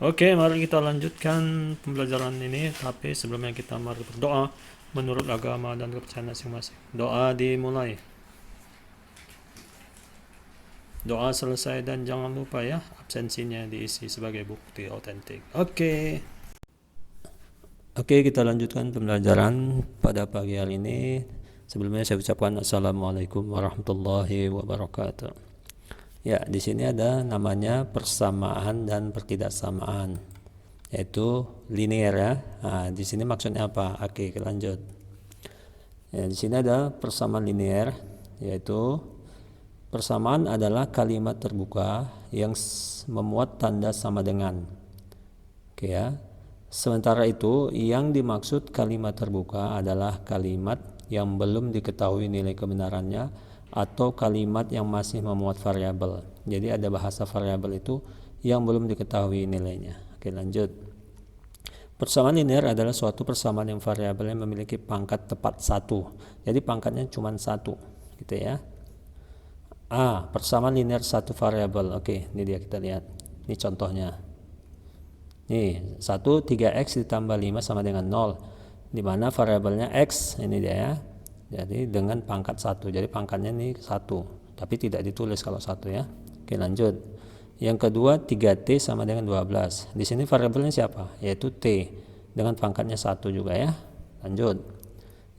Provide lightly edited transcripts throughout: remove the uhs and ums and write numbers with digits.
Oke, mari kita lanjutkan pembelajaran ini. Tapi sebelumnya kita mari berdoa menurut agama dan kepercayaan masing-masing. Doa dimulai. Doa selesai dan jangan lupa ya, absensinya diisi sebagai bukti otentik. Oke, kita lanjutkan pembelajaran pada pagi hari ini. Sebelumnya saya ucapkan Assalamualaikum warahmatullahi wabarakatuh. Ya, di sini ada namanya persamaan dan pertidaksamaan, yaitu linear ya. Nah, di sini maksudnya apa? Oke, lanjut. Ya, di sini ada persamaan linear, yaitu persamaan adalah kalimat terbuka yang memuat tanda sama dengan. Oke ya. Sementara itu, yang dimaksud kalimat terbuka adalah kalimat yang belum diketahui nilai kebenarannya atau kalimat yang masih memuat variabel. Jadi ada bahasa variabel itu yang belum diketahui nilainya. Oke, lanjut. Persamaan linear adalah suatu persamaan yang variabelnya memiliki pangkat tepat 1. Jadi pangkatnya cuma 1, gitu ya. Persamaan linear satu variabel. Oke, ini dia, kita lihat. Ini contohnya. Nih, 1 3x ditambah 5 sama dengan 0. Di mana variabelnya x, ini dia ya. Jadi dengan pangkat 1. Jadi pangkatnya ini 1, tapi tidak ditulis kalau 1 ya. Oke, lanjut. Yang kedua 3t sama dengan 12. Di sini variabelnya siapa? Yaitu t dengan pangkatnya 1 juga ya. Lanjut.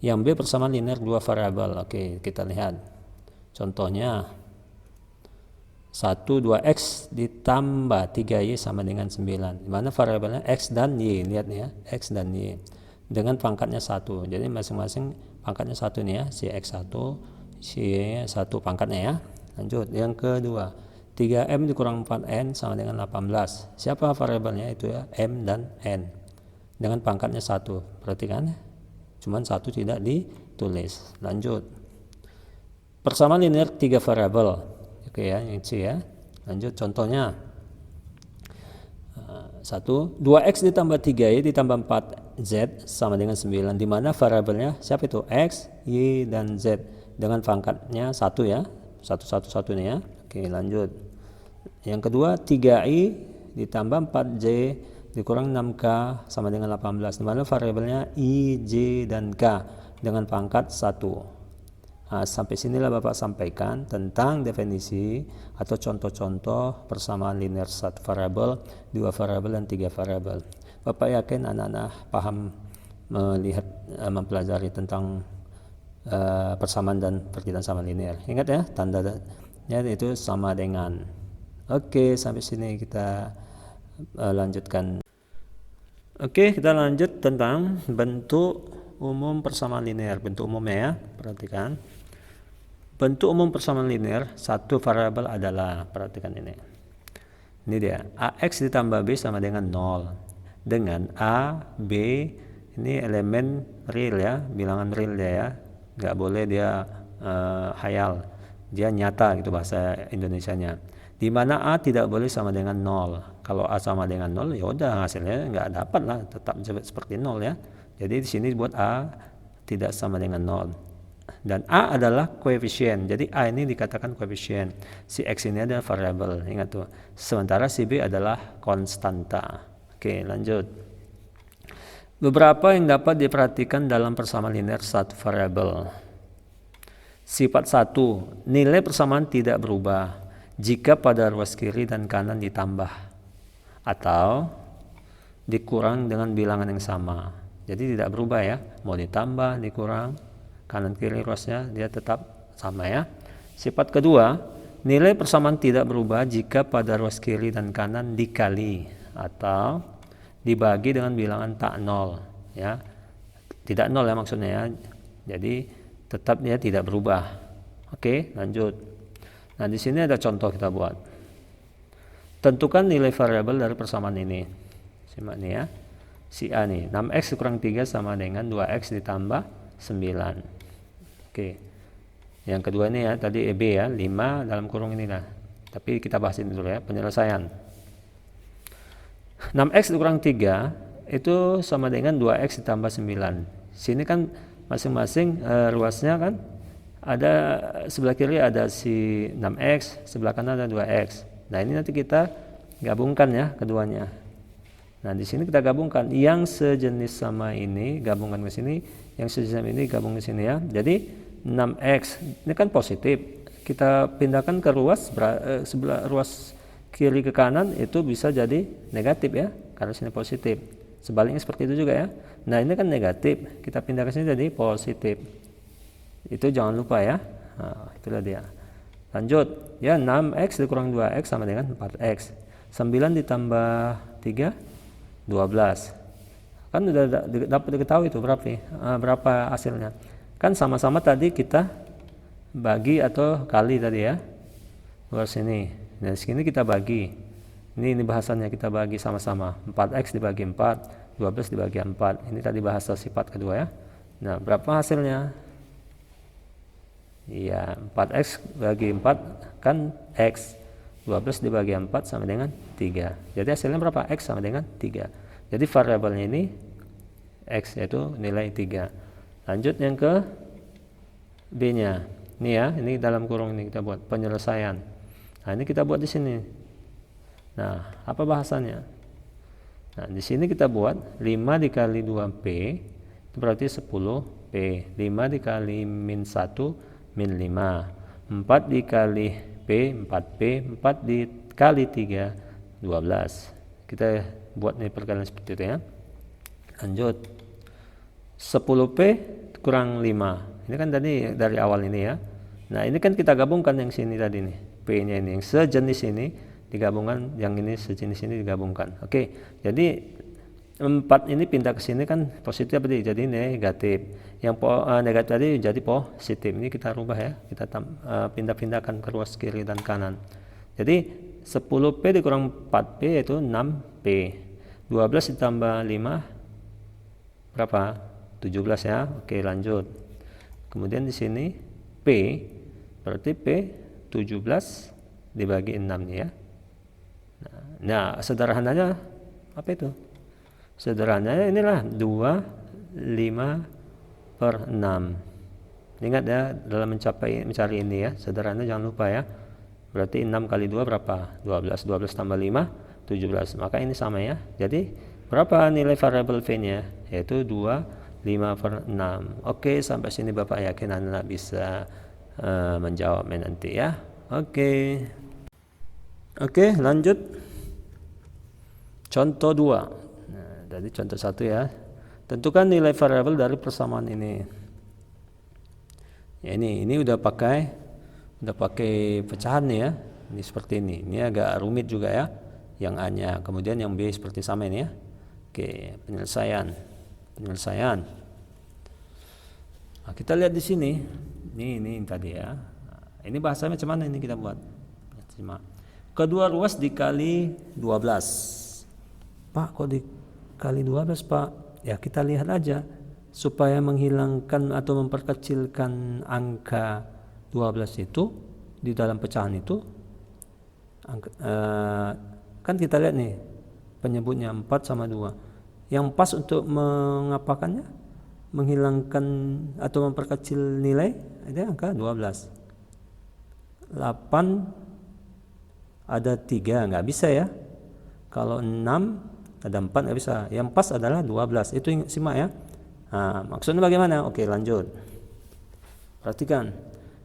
Yang B persamaan linear dua variabel. Oke, kita lihat. Contohnya 1 2x ditambah 3y sama dengan 9. Di mana variabelnya x dan y. Lihat nih ya, x dan y. Dengan pangkatnya 1. Jadi masing-masing pangkatnya 1 nih ya, si x1, si y1 pangkatnya ya. Lanjut, yang kedua 3m dikurang 4n sama dengan 18. Siapa variabelnya? Itu ya, m dan n. Dengan pangkatnya 1. Perhatikan, cuman 1 tidak ditulis. Lanjut. Persamaan linear 3 variabel. Oke ya, yang C ya. Lanjut contohnya. 2x ditambah 3y ditambah 4z sama dengan 9. Di mana variabelnya siapa itu? X, y, dan z. Dengan pangkatnya 1 ya. 1 nih ya. Oke, lanjut. Yang kedua 3i ditambah 4j dikurang 6k sama dengan 18. Di mana variabelnya i, j, dan k dengan pangkat 1. Sampai sinilah Bapak sampaikan tentang definisi atau contoh-contoh persamaan linear satu variabel, dua variabel, dan tiga variabel. Bapak yakin anak-anak paham melihat mempelajari tentang persamaan dan pertidaksamaan linear. Ingat ya, tandanya itu sama dengan. Oke, sampai sini kita lanjutkan. Oke, kita lanjut tentang bentuk umum persamaan linear. Bentuk umumnya ya, perhatikan. Bentuk umum persamaan linear satu variabel adalah, perhatikan ini. Ini dia, ax ditambah b sama dengan 0. Dengan a, b, ini elemen real ya, bilangan real dia ya. Nggak boleh dia hayal. Dia nyata gitu bahasa Indonesianya. Di mana a tidak boleh sama dengan 0. Kalau a sama dengan 0, ya udah hasilnya nggak dapat lah, tetap seperti 0 ya. Jadi di sini buat a tidak sama dengan 0. Dan a adalah koefisien. Jadi a ini dikatakan koefisien. Si x ini adalah variabel. Ingat tuh. Sementara si b adalah konstanta. Oke, lanjut. Beberapa yang dapat diperhatikan dalam persamaan linear satu variabel. Sifat 1, nilai persamaan tidak berubah jika pada ruas kiri dan kanan ditambah atau dikurang dengan bilangan yang sama. Jadi tidak berubah ya, mau ditambah, dikurang, kanan kiri ruasnya dia tetap sama ya. Sifat kedua, nilai persamaan tidak berubah jika pada ruas kiri dan kanan dikali atau dibagi dengan bilangan tak nol ya. Tidak nol ya maksudnya ya. Jadi tetap dia tidak berubah. Oke, lanjut. Nah, di sini ada contoh kita buat. Tentukan nilai variabel dari persamaan ini. Simak nih ya. Si A nih, 6x kurang 3 sama dengan 2x ditambah 9. Oke. Yang kedua ini ya, tadi EB ya, 5 dalam kurung inilah. Tapi kita bahas ini dulu ya, penyelesaian. 6x dikurang 3 itu sama dengan 2x ditambah 9. Sini kan masing-masing ruasnya kan ada, sebelah kiri ada si 6x, sebelah kanan ada 2x. Nah, ini nanti kita gabungkan ya keduanya. Nah, di sini kita gabungkan yang sejenis sama ini, gabungkan ke sini, yang sejenis sama ini gabung ke sini ya. Jadi 6x ini kan positif. Kita pindahkan ke ruas sebelah ruas kiri ke kanan itu bisa jadi negatif ya, karena sini positif. Sebaliknya seperti itu juga ya. Nah, ini kan negatif, kita pindah ke sini jadi positif. Itu jangan lupa ya. Nah, itulah dia. Lanjut, ya 6x dikurang 2x sama dengan 4x. 9 ditambah 3, 12. Kan udah dapat diketahui itu berapa hasilnya. Kan sama-sama tadi kita bagi atau kali tadi ya. Luar sini. Nah, sini kita bagi. Ini bahasannya kita bagi sama-sama. 4x dibagi 4, 12 dibagi 4. Ini tadi bahasa sifat kedua ya. Nah, berapa hasilnya? Iya, 4x bagi 4 kan x. 12 dibagi 4 sama dengan 3. Jadi hasilnya berapa? X sama dengan 3. Jadi variabelnya ini X yaitu nilai 3. Lanjut yang ke B nya. Ini ya, ini dalam kurung ini kita buat penyelesaian. Nah, ini kita buat di sini. Nah, apa bahasannya? Nah, di sini kita buat 5 dikali 2P itu berarti 10P. 5 dikali min 1 min 5. 4 dikali P 4P, 4 dikali 3 12. Kita buat nih perkalian seperti itu ya. Lanjut, 10P kurang 5. Ini kan tadi dari awal ini ya. Nah, ini kan kita gabungkan yang sini tadi nih, P nya ini yang sejenis ini digabungkan, yang ini sejenis ini digabungkan. Oke, jadi 4 ini pindah ke sini kan positif jadi negatif. Yang negatif tadi jadi positif. Ini kita rubah ya. Kita pindah-pindahkan ke ruas kiri dan kanan. Jadi 10P dikurang 4P yaitu 6P. 12 ditambah 5 berapa? 17 ya. Oke, lanjut. Kemudian di sini P berarti P 17 dibagi 6 nih ya. Nah, sederhananya apa itu? Sederhananya inilah 2, 5 per 6. Ingat ya, dalam mencari ini ya, sederhana jangan lupa ya. Berarti 6 kali 2 berapa? 12. 12 tambah 5, 17. Maka ini sama ya. Jadi berapa nilai variabel V nya? Yaitu 2, 5 per 6. Oke, sampai sini Bapak yakin anak bisa menjawabnya nanti ya. Oke, lanjut. Contoh 2. Jadi contoh 1 ya. Tentukan nilai variabel dari persamaan ini. Ya, ini udah pakai pecahan nih ya. Ini seperti ini. Ini agak rumit juga ya. Yang A-nya, kemudian yang B seperti sama ini ya. Oke, penyelesaian. Nah, kita lihat di sini. Ini tadi ya. Ini bahasanya macam mana ini kita buat? Kedua ruas dikali 12. Pak, kok dikali 12 Pak? Ya, kita lihat aja supaya menghilangkan atau memperkecilkan angka 12 itu di dalam pecahan itu. Kan kita lihat nih penyebutnya 4 sama 2. Yang pas untuk mengapakannya? Menghilangkan atau memperkecil nilai ada angka 12. 8 ada 3 nggak bisa ya. Kalau 6 ada 4 nggak bisa. Yang pas adalah 12. Itu simak ya. Nah, maksudnya bagaimana? Oke, lanjut. Perhatikan.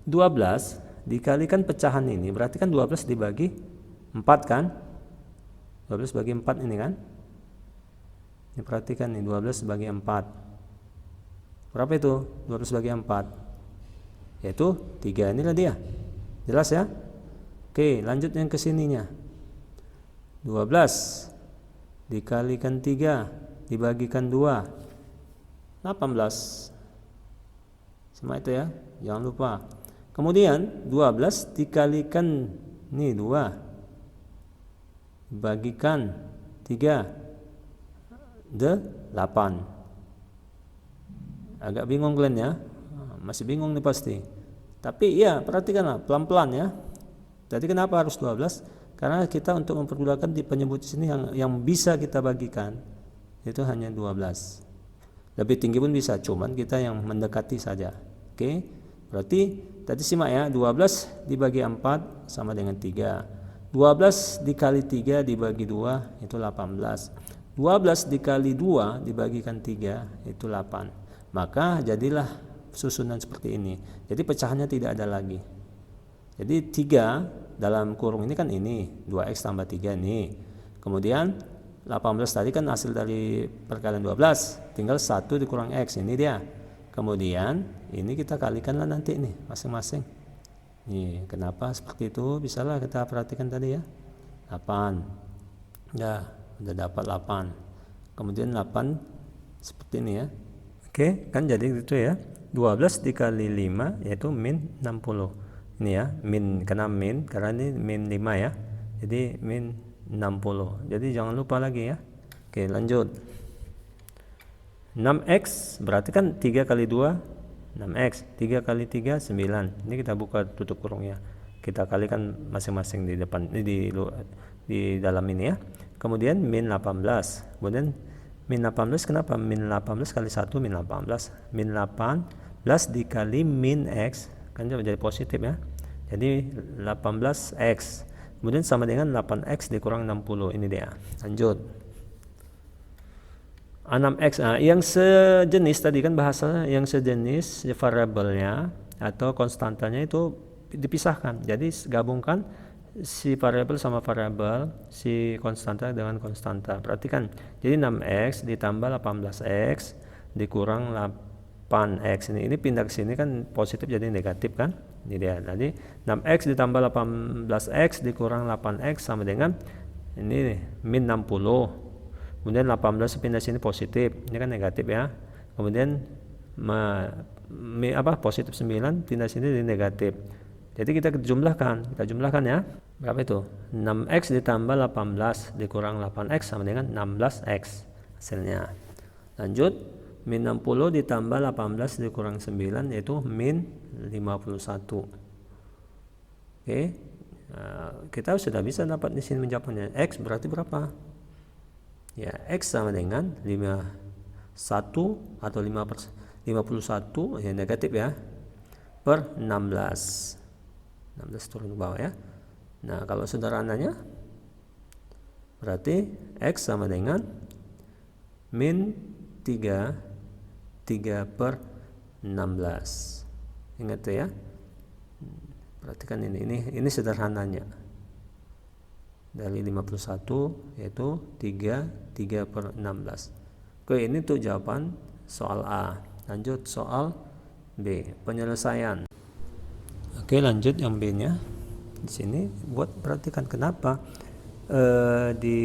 12 dikalikan pecahan ini berarti kan 12 dibagi 4 kan? 12 bagi 4 ini kan? Ini perhatikan nih, 12 bagi 4. Berapa itu? 12 bagi 4. Yaitu 3. Inilah dia. Jelas ya? Oke, lanjut yang ke sininya. 12 dikalikan 3 dibagikan 2 18. Sama itu ya, jangan lupa. Kemudian 12 dikalikan nih 2 dibagikan 3 8. Agak bingung kalian ya? Masih bingung nih pasti. Tapi ya perhatikanlah pelan-pelan ya. Jadi kenapa harus 12? Karena kita untuk mempermudahkan di penyebut sini yang bisa kita bagikan itu hanya 12. Lebih tinggi pun bisa, cuman kita yang mendekati saja. Oke. Berarti tadi simak ya, 12 dibagi 4 sama dengan 3. 12 dikali 3 dibagi 2 itu 18. 12 dikali 2 dibagikan 3 itu 8. Maka jadilah susunan seperti ini. Jadi pecahannya tidak ada lagi. Jadi 3 dalam kurung ini kan ini 2x tambah 3 nih. Kemudian 18 tadi kan hasil dari perkalian 12, tinggal 1 dikurang x, ini dia. Kemudian ini kita kalikanlah nanti nih masing-masing. Nih, kenapa seperti itu? Bisalah kita perhatikan tadi ya. 8. Ya, udah dapat 8. Kemudian 8 seperti ini ya. Oke, kan jadi gitu ya. 12 dikali 5 yaitu min 60. Ini ya, min karena ini min 5 ya. Jadi min 60. Jadi jangan lupa lagi ya. Oke, lanjut. 6x berarti kan 3 kali 2 6x, 3 kali 3 9. Ini kita buka tutup kurungnya. Kita kalikan masing-masing di depan di dalam ini ya. Kemudian min 18. Kemudian min 18 kenapa? Min 18 kali 1 min 18. Min 18 dikali min x kan jadi positif ya. Jadi 18x. Kemudian sama dengan 8x dikurang 60. Ini dia. Lanjut. 6x. Yang sejenis tadi kan bahasa yang sejenis variabelnya atau konstantanya itu dipisahkan. Jadi gabungkan si variabel sama variabel, si konstanta dengan konstanta. Perhatikan. Jadi 6x ditambah 18x dikurang 8x. Ini pindah ke sini kan positif jadi negatif kan? Ini dia. Jadi 6x ditambah 18x dikurang 8x sama dengan ini min 60. Kemudian 18 pindah sini positif, ini kan negatif ya. Kemudian positif 9 pindah sini jadi negatif. Jadi kita jumlahkan ya. Berapa itu? 6x ditambah 18 dikurang 8x sama dengan 16x hasilnya. Lanjut, min 60 ditambah 18 dikurang 9 yaitu min 51. Oke. Kita sudah bisa dapat di sini menjawabnya. X berarti berapa? Ya, X sama dengan 51 atau 51 ya negatif ya per 16 turun ke bawah ya. Nah kalau sederhananya berarti X sama dengan min 3 per 16. Ingat ya, perhatikan ini sederhananya. Dari 51 yaitu 3 per 16. Oke, ini tuh jawaban soal A. Lanjut soal B, penyelesaian. Oke, lanjut yang B nya. Di sini buat perhatikan kenapa di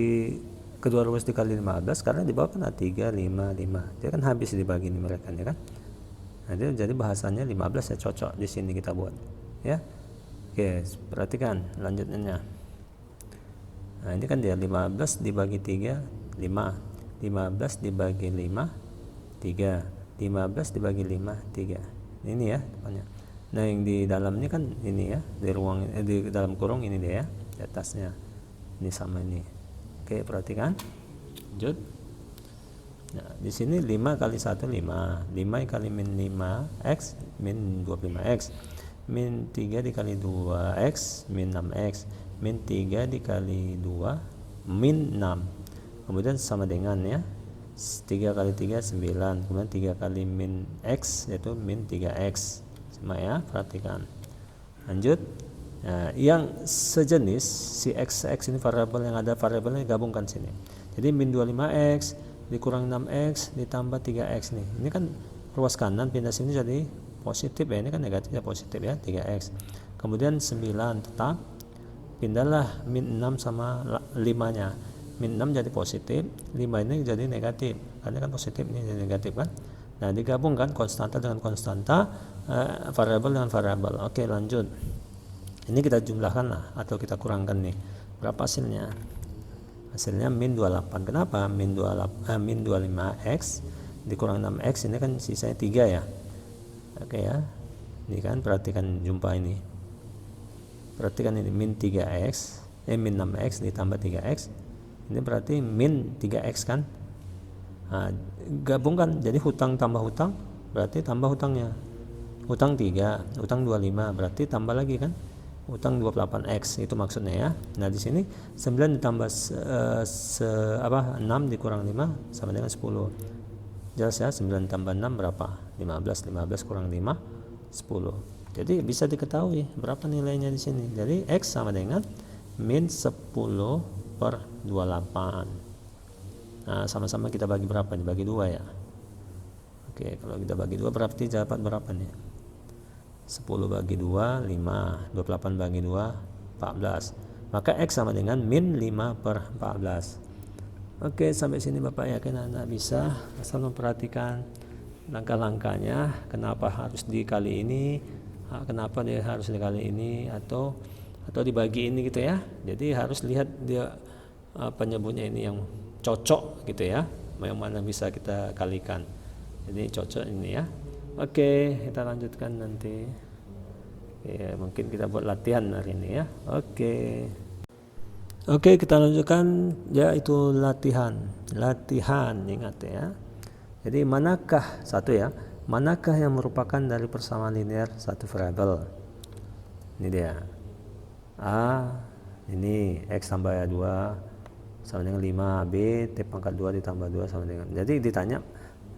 kedua rumus dikali 15 karena di bawah kan 3 5 5. Dia kan habis dibagi ini mereka ya kan. Nah, jadi bahasanya 15 ya cocok di sini kita buat ya. Oke, perhatikan lanjutnya. Nah ini kan dia 15 dibagi 3 5, 15 dibagi 5 3, 15 dibagi 5 3. Ini ya depannya. Nah yang di dalamnya kan ini ya, di dalam kurung ini dia ya, di atasnya ini sama ini. Oke, perhatikan. Lanjut. Nah di sini 5 kali 1 5 kali min 5x min 25x, min 3 dikali 2x min 6x, min 3 dikali 2 min 6. Kemudian sama dengan ya 3 kali 3 9. Kemudian 3 kali min x yaitu min 3x. Sama ya, perhatikan. Lanjut. Nah, yang sejenis si x ini variabel yang ada variabelnya gabungkan sini. Jadi min 25x dikurang 6x ditambah 3x nih. Ini kan ruas kanan pindah sini jadi positif ya. Ini kan negatif ya, positif ya 3x. Kemudian 9 tetap pindahlah min 6 sama 5 nya. Min 6 jadi positif, 5 ini jadi negatif. Karena kan positif ini jadi negatif kan. Nah, digabungkan konstanta dengan konstanta, variabel dengan variabel. Oke, lanjut. Ini kita jumlahkan lah atau kita kurangkan nih. Berapa hasilnya? Hasilnya min 28. Kenapa? Min 25x dikurang 6x ini kan sisanya 3 ya. Oke ya. Ini kan perhatikan jumpa ini. Perhatikan ini min 3x min 6x ditambah 3x. Ini berarti min 3x kan. Nah, gabungkan jadi hutang tambah hutang berarti tambah hutangnya. Hutang 3, hutang 25 berarti tambah lagi kan. utang 28x itu maksudnya ya. Nah di sini 9 ditambah 6 dikurang 5 sama dengan 10. Jelas ya, 9 tambah 6 berapa? 15. 15 kurang 5 10. Jadi bisa diketahui berapa nilainya di sini. Jadi x sama dengan min 10 per 28. Nah sama-sama kita bagi berapa nih? Bagi 2 ya. Oke, kalau kita bagi 2 berarti dapat berapa nih? 10 bagi 2 5, 28 bagi 2 14. Maka x sama dengan min 5 per 14. Oke, sampai sini Bapak yakin Anda bisa, asal memperhatikan langkah-langkahnya, kenapa harus dikali ini, kenapa dia harus dikali ini, atau dibagi ini gitu ya. Jadi harus lihat dia penyebutnya ini yang cocok gitu ya, yang mana bisa kita kalikan. Jadi cocok ini ya. Oke, kita lanjutkan nanti. Ya, mungkin kita buat latihan hari ini ya. Oke, kita lanjutkan yaitu latihan. Latihan, ingat ya. Jadi manakah satu ya? Manakah yang merupakan dari persamaan linear satu variabel? Ini dia. A ini x tambah 2 sama dengan 5, B T pangkat 2 ditambah 2 sama dengan. Jadi ditanya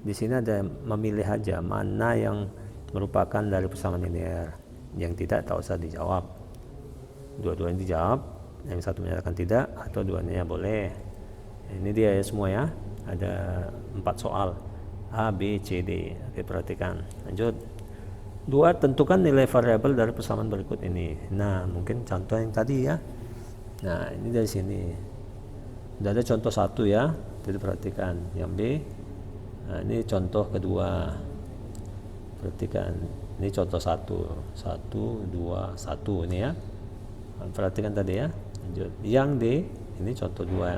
di sini ada memilih aja mana yang merupakan dari persamaan linear. Yang tidak tak usah dijawab. Dua-duanya dijawab, yang satu menyatakan tidak atau duanya boleh. Ini dia ya semua ya. Ada 4 soal. A, B, C, D. Oke, perhatikan. Lanjut. 2. Tentukan nilai variabel dari persamaan berikut ini. Nah, mungkin contoh yang tadi ya. Nah, ini dari sini. Sudah ada contoh 1 ya. Jadi perhatikan. Yang B. Nah, ini contoh kedua. Perhatikan. Ini contoh 1. 1, 2, 1 ini ya. Perhatikan tadi ya. Lanjut. Yang D. Ini contoh 2.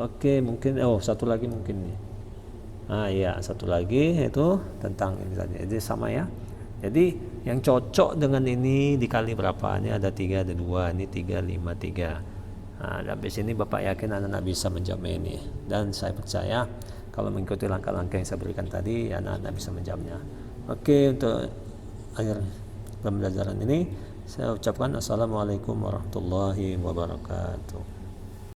Oke, mungkin satu lagi mungkin nih. Nah, iya, satu lagi itu tentang ini tadi. Jadi sama ya. Jadi yang cocok dengan ini dikali berapa? Ini ada 3, ada 2, ini 3, 5, 3. Nah, habis ini Bapak yakin anak-anak bisa menjawab ini. Dan saya percaya kalau mengikuti langkah-langkah yang saya berikan tadi, anak-anak bisa menjawabnya. Oke, untuk akhir pembelajaran ini saya ucapkan assalamualaikum warahmatullahi wabarakatuh.